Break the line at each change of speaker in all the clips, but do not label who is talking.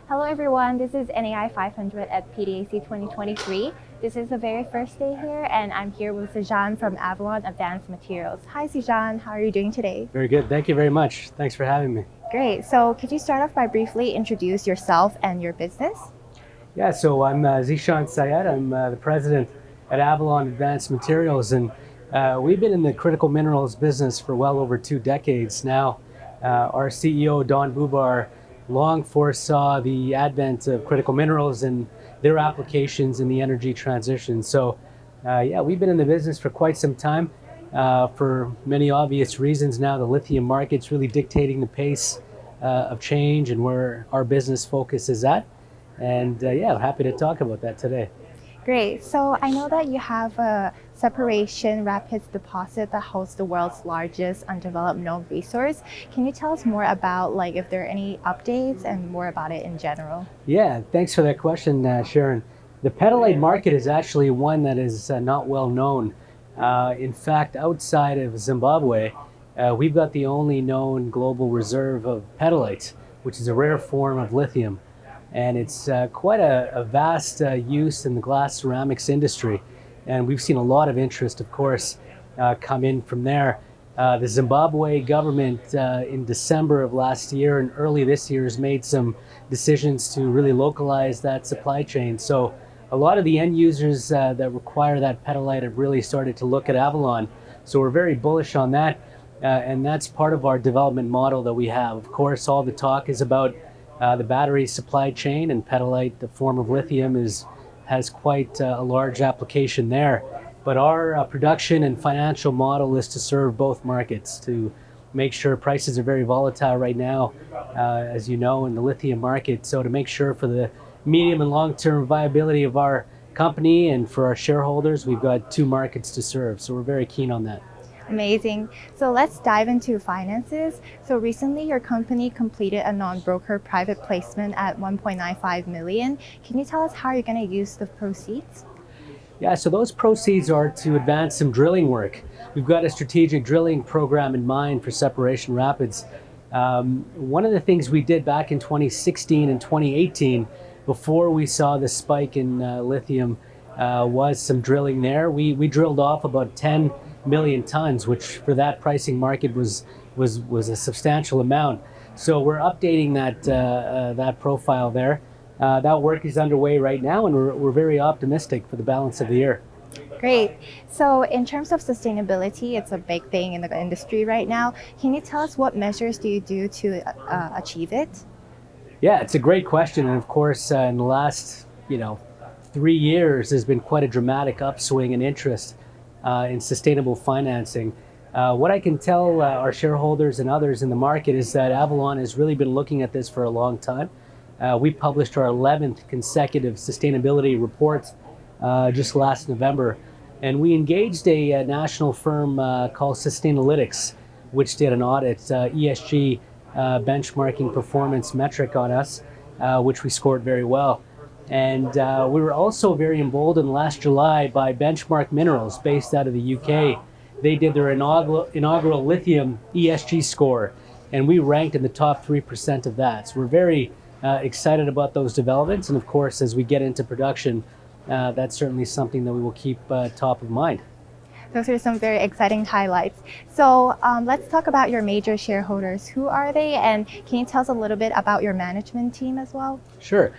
Hello everyone, this is NAI 500 at PDAC 2023. This is the very first day here and I'm here with Zeeshan from Avalon Advanced Materials. Hi Zeeshan, how are you doing today?
Very good, thank you very much. Thanks for having me.
Great, so could you start off by briefly introduce yourself and your business?
Yeah, so I'm Zeeshan Syed. I'm the president at Avalon Advanced Materials, and we've been in the critical minerals business for well over 2 decades now. Our CEO, Don Bubar, long foresaw the advent of critical minerals and their applications in the energy transition. So yeah, we've been in the business for quite some time for many obvious reasons. Now the lithium market's really dictating the pace of change and where our business focus is at. And yeah, I'm happy to talk about that today.
Great, so I know that you have a separation rapids deposit that holds the world's largest undeveloped known resource. Can you tell us more about if there are any updates and more about it in general?
Yeah, thanks for that question, Sharon. The petalite market is actually one that is not well known. In fact, outside of Zimbabwe, we've got the only known global reserve of petalite, which is a rare form of lithium. And it's quite a vast use in the glass ceramics industry. And we've seen a lot of interest, of course, come in from there. The Zimbabwe government in December of last year and early this year has made some decisions to really localize that supply chain. So a lot of the end users that require that petalite have really started to look at Avalon. So we're very bullish on that. And that's part of our development model that we have. Of course, all the talk is about the battery supply chain, and petalite, the form of lithium, has quite a large application there. But our production and financial model is to serve both markets, to make sure prices are very volatile right now, as you know, in the lithium market. So to make sure for the medium and long-term viability of our company and for our shareholders, we've got 2 markets to serve. So we're very keen on that.
Amazing. So let's dive into finances. So recently your company completed a non-broker private placement at 1.95 million. Can you tell us how you're going to use the proceeds?
Yeah, so those proceeds are to advance some drilling work. We've got a strategic drilling program in mind for separation rapids. One of the things we did back in 2016 and 2018, before we saw the spike in lithium, was some drilling there. We drilled off about 10 million tons, which for that pricing market was a substantial amount. So we're updating that profile there. That work is underway right now, and we're very optimistic for the balance of the year.
Great. So in terms of sustainability, it's a big thing in the industry right now. Can you tell us what measures do you do to achieve it?
Yeah, it's a great question, and of course, in the last 3 years, there's been quite a dramatic upswing in interest in sustainable financing. What I can tell our shareholders and others in the market is that Avalon has really been looking at this for a long time. We published our 11th consecutive sustainability report just last November, and we engaged a national firm called Sustainalytics, which did an audit, ESG benchmarking performance metric on us, which we scored very well. And we were also very emboldened last July by Benchmark Minerals, based out of the UK. They did their inaugural lithium ESG score, and we ranked in the top 3% of that. So we're very excited about those developments. And of course, as we get into production, that's certainly something that we will keep top of mind.
Those are some very exciting highlights. So let's talk about your major shareholders. Who are they? And can you tell us a little bit about your management team as well?
Sure.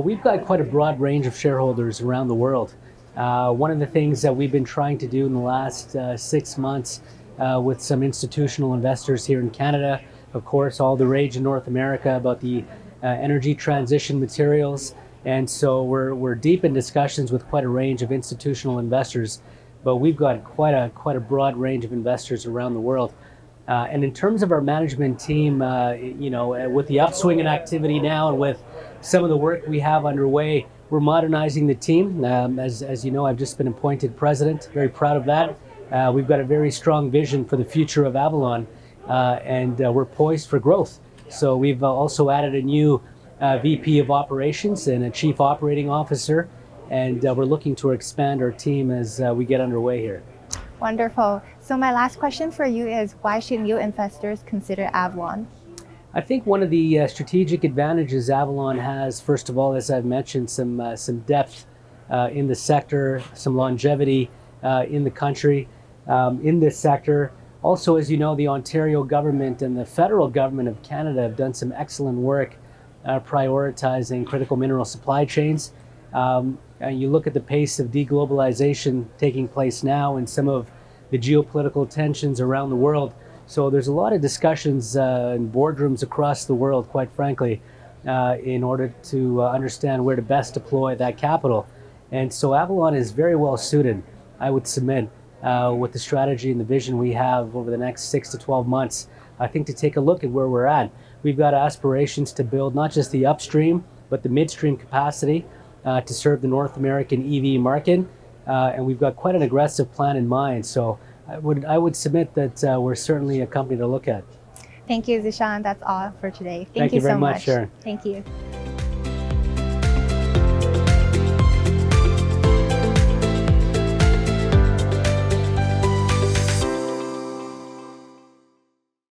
We've got quite a broad range of shareholders around the world. One of the things that we've been trying to do in the last 6 months with some institutional investors here in Canada, of course, all the rage in North America about the energy transition materials. And so we're deep in discussions with quite a range of institutional investors, but we've got quite a broad range of investors around the world. And in terms of our management team, with the upswing in activity now and with some of the work we have underway, we're modernizing the team. As you know, I've just been appointed president, very proud of that. We've got a very strong vision for the future of Avalon, and we're poised for growth. So we've also added a new VP of operations and a chief operating officer, and we're looking to expand our team as we get underway here.
Wonderful. So my last question for you is, why should new investors consider Avalon?
I think one of the strategic advantages Avalon has, first of all, as I've mentioned, some depth in the sector, some longevity in the country, in this sector. Also, as you know, the Ontario government and the federal government of Canada have done some excellent work prioritizing critical mineral supply chains. And you look at the pace of deglobalization taking place now and some of the geopolitical tensions around the world. So there's a lot of discussions in boardrooms across the world, quite frankly, in order to understand where to best deploy that capital. And so Avalon is very well suited, I would submit, with the strategy and the vision we have over the next 6 to 12 months, I think, to take a look at where we're at. We've got aspirations to build not just the upstream, but the midstream capacity to serve the North American EV market. And we've got quite an aggressive plan in mind. So I would submit that we're certainly a company to look at.
Thank you, Zeeshan. That's all for today.
Thank you very
so
much, Sharon.
Thank you.